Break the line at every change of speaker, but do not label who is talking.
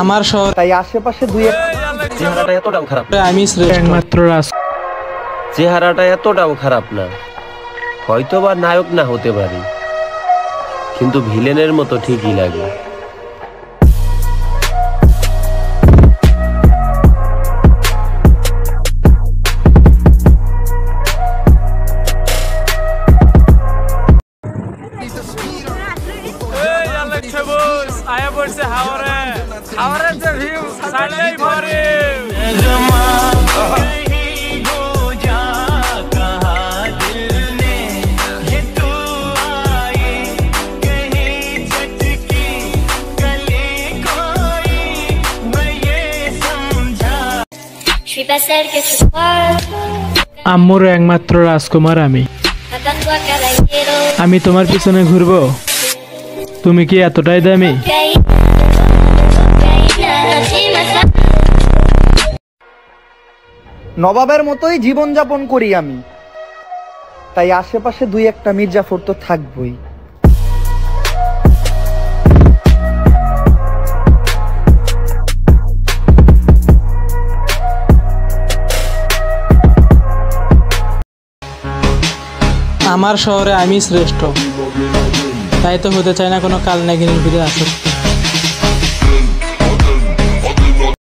আমার শহর,
তাই আশেপাশে দুই এক
চেহারাটা এতটাও খারাপ না।
আমি শ্রেষ্ঠ।
একমাত্র
চেহারাটা এতটাও খারাপ না, হয়তো বা নায়ক না হতে পারি, কিন্তু ভিলেনের মতো ঠিকই লাগে।
আম্মুর একমাত্র রাজকুমার আমি তোমার পিছনে ঘুরবো, তুমি কি এতটাই দামি?
নবাবের মতোই জীবনযাপন করি আমি, তাই আশেপাশে দুই একটা মির্জাফর তো থাকবই।
আমার শহরে আমি শ্রেষ্ঠ, তাই তো হতে চাই না কোনো কাল নাগিনীর ভিতরে আসক্ত।